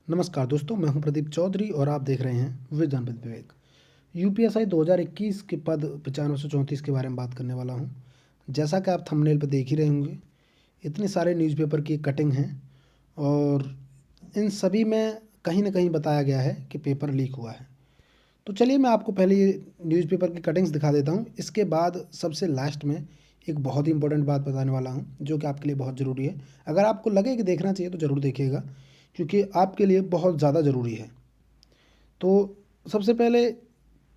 नमस्कार दोस्तों, मैं हूं प्रदीप चौधरी और आप देख रहे हैं विजन विद विवेक। यूपीएसआई 2021 के पद 9534 के बारे में बात करने वाला हूं। जैसा कि आप थंबनेल पर देख ही रहे होंगे, इतने सारे न्यूज़पेपर की कटिंग हैं और इन सभी में कहीं ना कहीं बताया गया है कि पेपर लीक हुआ है। तो चलिए मैं आपको पहले ये न्यूज़पेपर की कटिंग्स दिखा देता हूँ। इसके बाद सबसे लास्ट में एक बहुत ही इंपॉर्टेंट बात बताने वाला हूँ जो कि आपके लिए बहुत ज़रूरी है। अगर आपको लगे कि देखना चाहिए तो ज़रूर देखिएगा, क्योंकि आपके लिए बहुत ज़्यादा ज़रूरी है। तो सबसे पहले,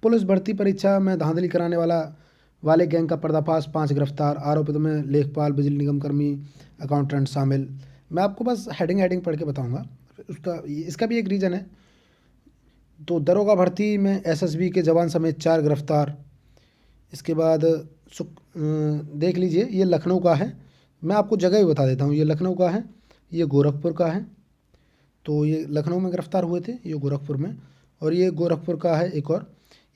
पुलिस भर्ती परीक्षा में धांधली कराने वाले गैंग का पर्दाफाश, 5 गिरफ्तार, आरोपितों में लेखपाल, बिजली निगम कर्मी, अकाउंटेंट शामिल। मैं आपको बस हेडिंग हेडिंग पढ़ के बताऊंगा। इसका भी एक रीज़न है। तो दरोगा भर्ती में एसएसबी के जवान समेत 4 गिरफ्तार। इसके बाद देख लीजिए, ये लखनऊ का है। मैं आपको जगह भी बता देता हूँ, ये लखनऊ का है, ये गोरखपुर का है। तो ये लखनऊ में गिरफ्तार हुए थे, ये गोरखपुर में, और ये गोरखपुर का है एक और,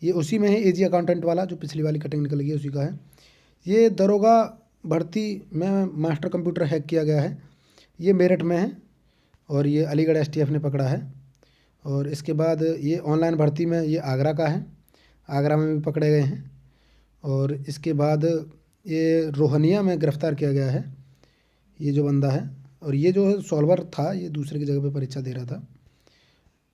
ये उसी में है, एजी अकाउंटेंट वाला जो पिछली वाली कटिंग निकल गई है उसी का है। ये दरोगा भर्ती में मास्टर कंप्यूटर हैक किया गया है, ये मेरठ में है और ये अलीगढ़ एसटीएफ ने पकड़ा है। और इसके बाद ये ऑनलाइन भर्ती में, ये आगरा का है, आगरा में भी पकड़े गए हैं। और इसके बाद ये रोहनिया में गिरफ्तार किया गया है, ये जो बंदा है। और ये जो है सॉल्वर था, ये दूसरे की जगह पे परीक्षा दे रहा था।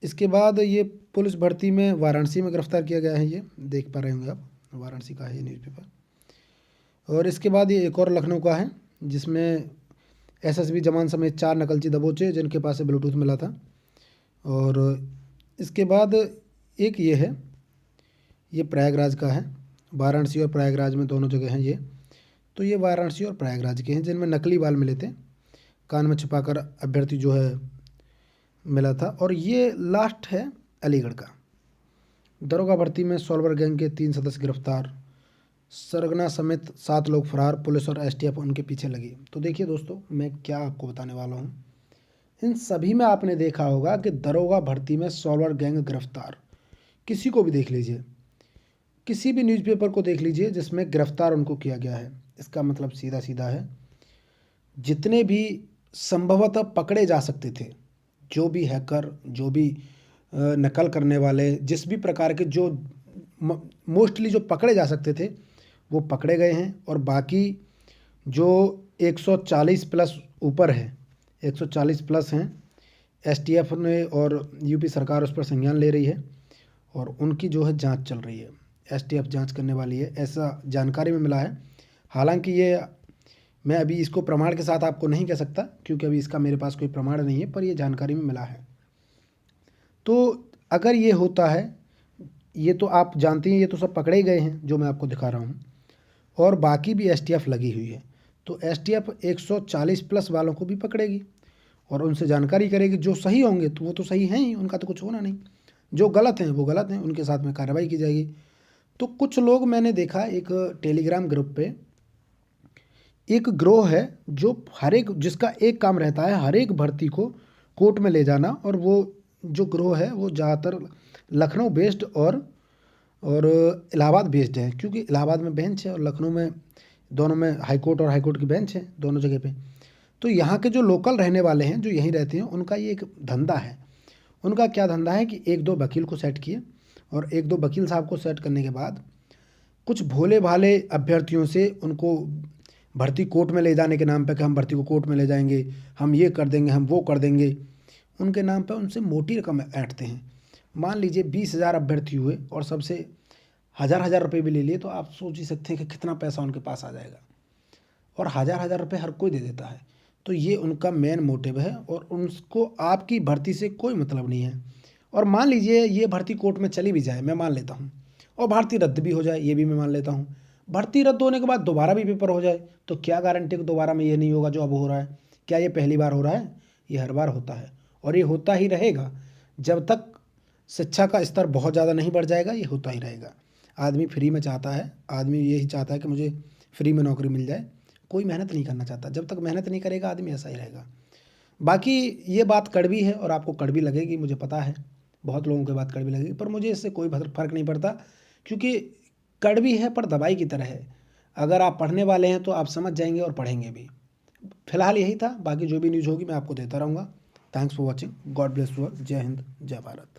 इसके बाद ये पुलिस भर्ती में वाराणसी में गिरफ्तार किया गया है, ये देख पा रहे होंगे आप, वाराणसी का है ये न्यूज़पेपर। और इसके बाद ये एक और लखनऊ का है, जिसमें एसएसबी जवान समेत 4 नकलची दबोचे जिनके पास से ब्लूटूथ मिला था। और इसके बाद एक ये है, ये प्रयागराज का है, वाराणसी और प्रयागराज में दोनों जगह हैं ये। तो ये वाराणसी और प्रयागराज के हैं जिनमें नकली बाल मिले थे, कान में छिपाकर अभ्यर्थी जो है मिला था। और ये लास्ट है अलीगढ़ का। दरोगा भर्ती में सॉल्वर गैंग के 3 सदस्य गिरफ्तार, सरगना समेत 7 लोग फरार, पुलिस और एसटीएफ उनके पीछे लगी। तो देखिए दोस्तों, मैं क्या आपको बताने वाला हूँ। इन सभी में आपने देखा होगा कि दरोगा भर्ती में सॉल्वर गैंग गिरफ्तार। किसी को भी देख लीजिए, किसी भी न्यूज़पेपर को देख लीजिए जिसमें गिरफ्तार उनको किया गया है। इसका मतलब सीधा सीधा है, जितने भी संभवतः पकड़े जा सकते थे, जो भी हैकर, जो भी नकल करने वाले, जिस भी प्रकार के जो मोस्टली जो पकड़े जा सकते थे वो पकड़े गए हैं। और बाकी जो 140 प्लस ऊपर है, 140 प्लस हैं, एसटीएफ ने और यूपी सरकार उस पर संज्ञान ले रही है और उनकी जो है जांच चल रही है। एसटीएफ जांच करने वाली है, ऐसा जानकारी में मिला है। हालांकि ये मैं अभी इसको प्रमाण के साथ आपको नहीं कह सकता, क्योंकि अभी इसका मेरे पास कोई प्रमाण नहीं है, पर ये जानकारी में मिला है। तो अगर ये होता है, ये तो आप जानते हैं, ये तो सब पकड़े ही गए हैं जो मैं आपको दिखा रहा हूँ, और बाकी भी एसटीएफ लगी हुई है। तो एसटीएफ 140 प्लस वालों को भी पकड़ेगी और उनसे जानकारी करेगी। जो सही होंगे तो वो तो सही हैं ही, उनका तो कुछ होना नहीं, जो गलत हैं वो गलत हैं, उनके साथ में कार्रवाई की जाएगी। तो कुछ लोग मैंने देखा, एक टेलीग्राम ग्रुप पे एक ग्रोह है जो हर एक, जिसका एक काम रहता है हर एक भर्ती को कोर्ट में ले जाना। और वो जो ग्रोह है वो ज़्यादातर लखनऊ बेस्ड और इलाहाबाद बेस्ड है, क्योंकि इलाहाबाद में बेंच है और लखनऊ में, दोनों में हाई कोर्ट और हाई कोर्ट की बेंच है दोनों जगह पे। तो यहाँ के जो लोकल रहने वाले हैं, जो यहीं रहते हैं, उनका ये एक धंधा है। उनका क्या धंधा है कि 1-2 वकील को सेट किए, और 1-2 वकील साहब को सेट करने के बाद कुछ भोले भाले अभ्यर्थियों से उनको भर्ती कोर्ट में ले जाने के नाम पे, कि हम भर्ती को कोर्ट में ले जाएंगे, हम ये कर देंगे, हम वो कर देंगे, उनके नाम पे उनसे मोटी रकम ऐंठते हैं। मान लीजिए 20,000 अभ्यर्थी हुए और सबसे 1,000-1,000 रुपये भी ले लिए, तो आप सोच ही सकते हैं कि कितना पैसा उनके पास आ जाएगा। और 1,000-1,000 रुपये हर कोई दे देता है। तो ये उनका मेन मोटिव है और उनको आपकी भर्ती से कोई मतलब नहीं है। और मान लीजिए ये भर्ती कोर्ट में चली भी जाए, मैं मान लेता हूँ, और भर्ती रद्द भी हो जाए, ये भी मैं मान लेता हूँ। भर्ती रद्द होने के बाद दोबारा भी पेपर हो जाए, तो क्या गारंटी कि दोबारा में ये नहीं होगा जो अब हो रहा है। क्या ये पहली बार हो रहा है? ये हर बार होता है और ये होता ही रहेगा। जब तक शिक्षा का स्तर बहुत ज़्यादा नहीं बढ़ जाएगा, ये होता ही रहेगा। आदमी फ्री में चाहता है, आदमी यही चाहता है कि मुझे फ्री में नौकरी मिल जाए, कोई मेहनत नहीं करना चाहता। जब तक मेहनत नहीं करेगा आदमी, ऐसा ही रहेगा। बाकी ये बात कड़वी है और आपको कड़वी लगेगी, मुझे पता है, बहुत लोगों की बात कड़वी लगेगी, पर मुझे इससे कोई फ़र्क नहीं पड़ता, क्योंकि कड़वी है पर दवाई की तरह है। अगर आप पढ़ने वाले हैं तो आप समझ जाएंगे और पढ़ेंगे भी। फिलहाल यही था, बाकी जो भी न्यूज़ होगी मैं आपको देता रहूँगा। Thanks for watching. God bless you all. जय हिंद, जय भारत।